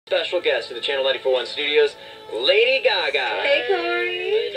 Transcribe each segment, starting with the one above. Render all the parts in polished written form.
Special guest of the Channel 94.1 studios, Lady Gaga. Hey, Corey.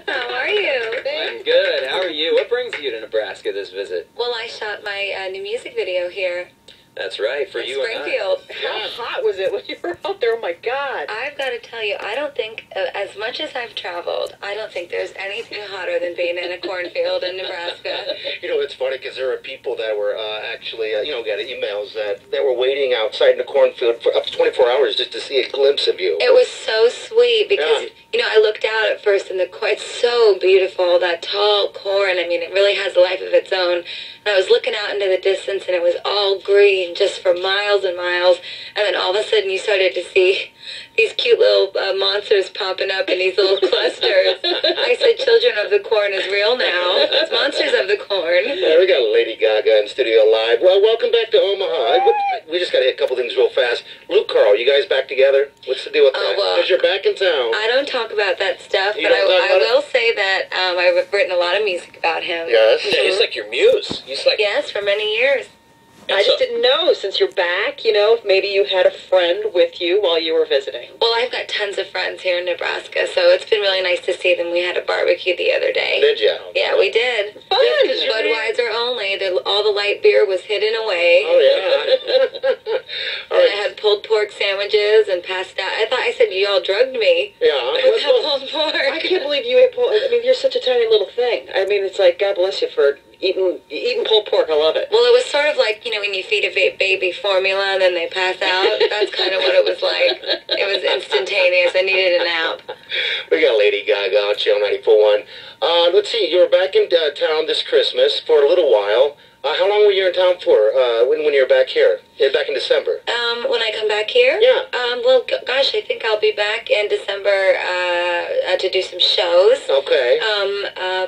How are you? I'm good. How are you? What brings you to Nebraska this visit? Well, I shot my new music video here. That's right, for in you Springfield. and I. How hot was it when you were out there? Oh, my God. I've got to tell you, I don't think, as much as I've traveled, I don't think there's anything hotter than being in a cornfield in Nebraska. You know, it's funny because there were people that were actually, got emails that were waiting outside in the cornfield for up to 24 hours just to see a glimpse of you. It was so sweet because, I looked out at first and the corn, it's so beautiful, that tall corn. I mean, it really has a life of its own. And I was looking out into the distance and it was all green just for miles and miles. And then all of a sudden you started to see these cute little monsters popping up in these little clusters. I said, children of the corn is real now. It's monsters of the corn. Yeah, we got Lady Gaga in studio live. Well, welcome back to Omaha. We just got to hit a couple things real fast. Luke, Carl, you guys back together? What's the deal with that? Because you're back in town. I don't talk about that stuff, but I will say that I've written a lot of music about him. Yes. Yeah, he's like your muse. He's like... Yes, for many years. I just didn't know, since you're back, if maybe you had a friend with you while you were visiting. Well, I've got tons of friends here in Nebraska, so it's been really nice to see them. We had a barbecue the other day. Did you? Yeah, we did. Fun! Budweiser only. All the light beer was hidden away. Oh, yeah. And I had pulled pork sandwiches and passed out. I said you all drugged me. Yeah. With that pulled pork. I can't believe you ate pulled. I mean, you're such a tiny little thing. I mean, it's like, God bless you for eating pulled pork. I love it. Well, it was sort of like, when you feed a baby formula and then they pass out. That's kind of what it was like. It was instantaneous. I needed a nap. We got Lady Gaga on Channel 94.1. Let's see, you were back in town this Christmas for a little while. How long were you in town for when you were back here? Back in December? When I come back here? Yeah. Well, gosh, I think I'll be back in December to do some shows. Okay.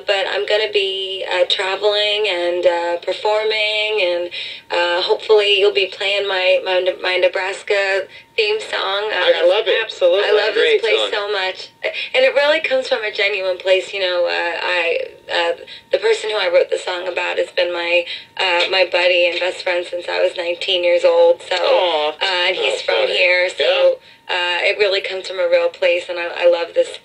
But I'm going to be traveling and performing, and hopefully you'll be playing my Nebraska theme song. I love it. Absolutely. I love this place song. so much. And it really comes from a genuine place. The person who I wrote the song about has been my buddy and best friend since I was 19 years old. So, and he's from here. So it really comes from a real place, and I love this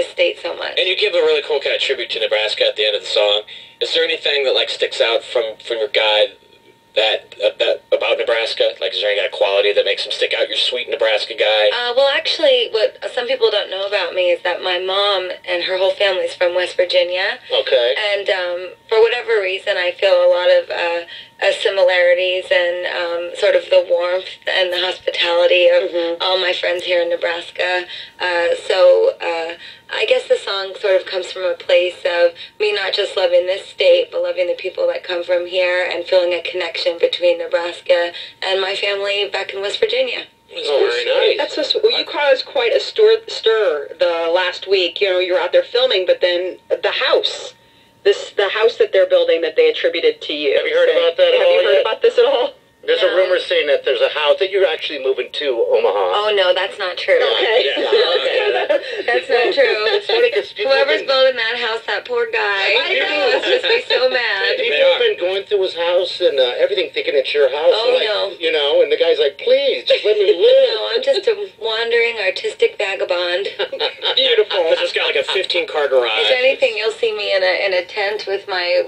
state so much. And you give a really cool kind of tribute to Nebraska at the end of the song. Is there anything that sticks out from your guy that about Nebraska? Is there any kind of quality that makes him stick out? You're a sweet Nebraska guy. Well, actually, what some people don't know about me is that my mom and her whole family is from West Virginia. Okay. And for whatever reason, I feel a lot of similarities and sort of the warmth and the hospitality of all my friends here in Nebraska. So I guess the song sort of comes from a place of me not just loving this state, but loving the people that come from here and feeling a connection between Nebraska and my family back in West Virginia. Very nice. That's so sweet. Well, you caused quite a stir the last week. You were out there filming, but then the house that they're building that they attributed to you. Have you heard about that at all? Have you heard about this at all? There's a rumor saying that there's a house that you're actually moving to Omaha. Oh, no, that's not true. Okay. That's not true. It's funny because Whoever's building that house, that poor guy, he must just be so mad. People have been going through his house and everything, thinking it's your house. Oh, and and the guy's like, please, just let me live. No, I'm just a wandering artistic vagabond. Beautiful. It's just got a 15-car garage. If anything, you'll see me in a tent with my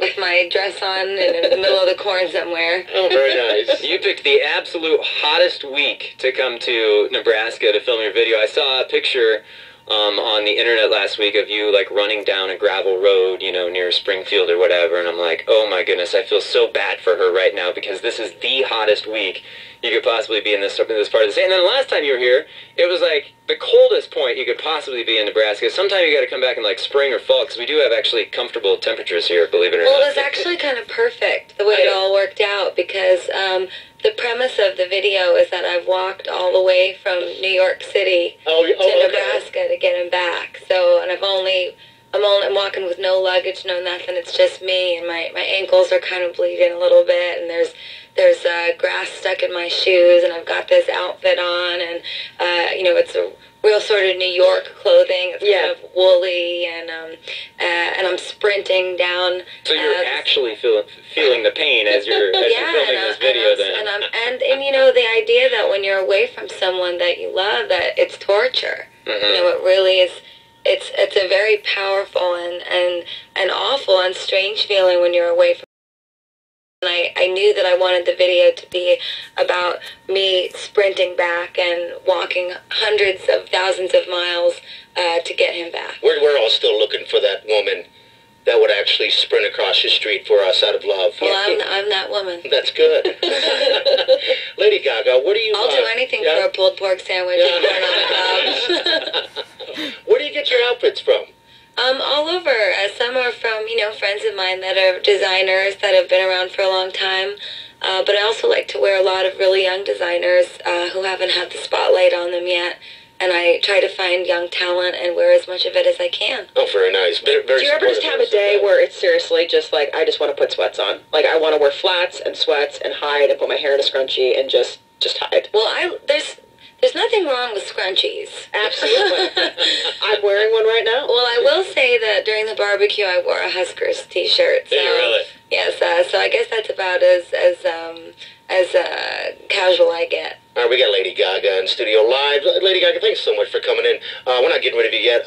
dress on in the middle of the corn somewhere. Oh, very nice. You picked the absolute hottest week to come to Nebraska to film your video. I saw a picture on the internet last week of you running down a gravel road, near Springfield or whatever, and I'm like, oh my goodness, I feel so bad for her right now because this is the hottest week you could possibly be in this part of the state. And then the last time you were here, it was the coldest point you could possibly be in Nebraska. Sometime you got to come back in spring or fall because we do have actually comfortable temperatures here, believe it or not. Well, it was actually kind of perfect the way it all worked out because the premise of the video is that I've walked all the way from New York City to Nebraska to get him back. So, and I'm walking with no luggage, no nothing. It's just me, and my ankles are kind of bleeding a little bit, and there's grass stuck in my shoes, and I've got this outfit on, and it's a real sort of New York clothing. It's Yeah. kind of woolly, and I'm sprinting down. So you're actually feeling the pain as you're filming this video. And you know, the idea that when you're away from someone that you love, that it's torture. Mm-hmm. You know, it really is. It's a very powerful and awful and strange feeling when you're away from. And I knew that I wanted the video to be about me sprinting back and walking hundreds of thousands of miles to get him back. We're all still looking for that woman that would actually sprint across the street for us out of love. Well, I'm that woman. That's good. Lady Gaga, what do you... I'll do anything for a pulled pork sandwich and corn on the cob. Where do you get your outfits from? All over. Some are from, you know, friends of mine that are designers that have been around for a long time. But I also like to wear a lot of really young designers who haven't had the spotlight on them yet. And I try to find young talent and wear as much of it as I can. Oh, very nice. Very Do you ever just have a day supportive. where it's seriously just like, I just want to put sweats on? Like, I want to wear flats and sweats and hide and put my hair in a scrunchie and just hide. Well, there's nothing wrong with scrunchies. Absolutely. I'm wearing one right now. Well, I will say that during the barbecue, I wore a Huskers t-shirt. So, Did you really? Yes, so I guess that's about as casual I get. All right, we got Lady Gaga in studio live. Lady Gaga, thanks so much for coming in. We're not getting rid of you yet.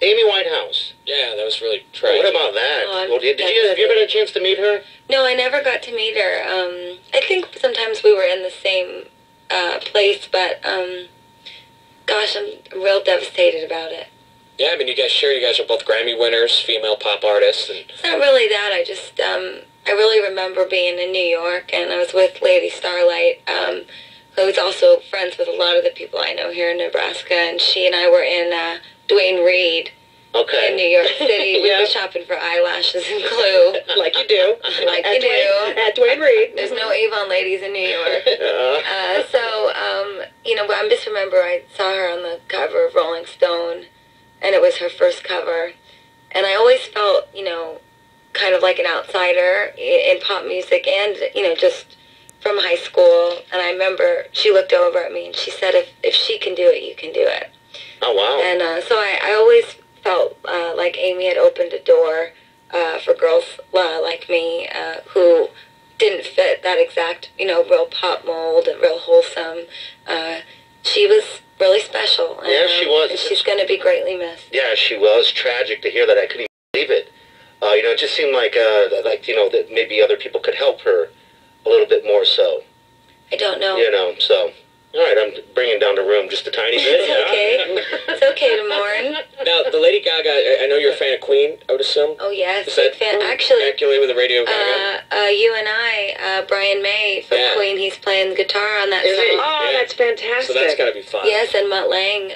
Amy Winehouse. Yeah, that was really What tragic. about that? Oh, Well, have you ever had a chance to meet her? No, I never got to meet her. I think sometimes we were in the same place, but gosh, I'm real devastated about it. Yeah, I mean, you guys are both Grammy winners, female pop artists, and It's not really that. I just, I really remember being in New York, and I was with Lady Starlight, who is also friends with a lot of the people I know here in Nebraska, and she and I were in Duane Reade in New Okay. York City. We were shopping for eyelashes and glue. Like you do. Like you do. At Duane Reade. There's no Avon ladies in New York. You know, I just remember I saw her on the cover of Rolling Stone, and it was her first cover. And I always felt, you know, kind of like an outsider in pop music and, you know, just from high school. And I remember she looked over at me and she said, if she can do it, you can do it. Oh, wow. And so I always felt like Amy had opened a door for girls like me who didn't fit that exact, you know, real pop mold and real wholesome. She was really special. And, Yeah, she was. And she's going to be greatly missed. Yeah, she was. Tragic to hear that. I couldn't even believe it. You know, it just seemed like you know, that maybe other people could help her a little bit more so. I don't know. You know, so... All right, I'm bringing down the room just a tiny bit. It's okay. It's okay to mourn. now the Lady Gaga. I know you're a fan of Queen. I would assume. Oh, yes. Is that Big fan. Actually, calculate with the Radio Gaga? you and I, Brian May from Yeah. Queen, he's playing the guitar on that Is he? song. Oh, Yeah. that's fantastic. So that's gotta be fun. Yes, and Mutt Lang,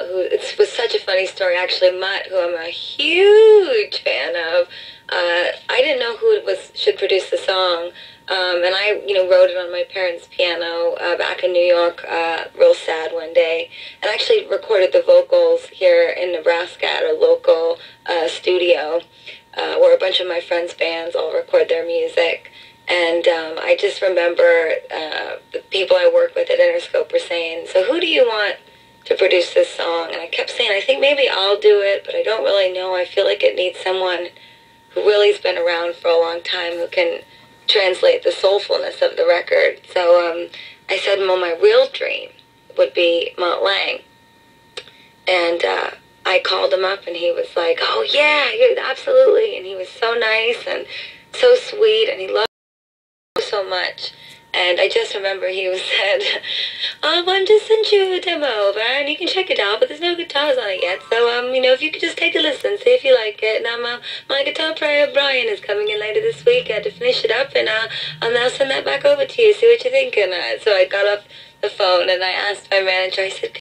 who it was such a funny story. Actually, Mutt, who I'm a huge fan of, I didn't know who should produce the song, and I, you know, wrote it on my parents' piano back in New York, real sad one day, and actually recorded the vocals here in Nebraska at a local studio, where a bunch of my friends' bands all record their music. And I just remember the people I work with at Interscope were saying, so who do you want to produce this song? And I kept saying, I think maybe I'll do it, but I don't really know. I feel like it needs someone who really has been around for a long time who can translate the soulfulness of the record. So I said, well, my real dream would be Mutt Lang. And I called him up, and he was like, oh, yeah, absolutely. And he was so nice and so sweet, and he loved so much. And I just remember he said, I'm just sent you a demo over, and you can check it out, but there's no guitars on it yet. So, you know, if you could just take a listen, see if you like it. Now, my guitar player, Brian, is coming in later this week to finish it up, and I'll now send that back over to you, see what you think. And so I got off the phone, and I asked my manager, I said,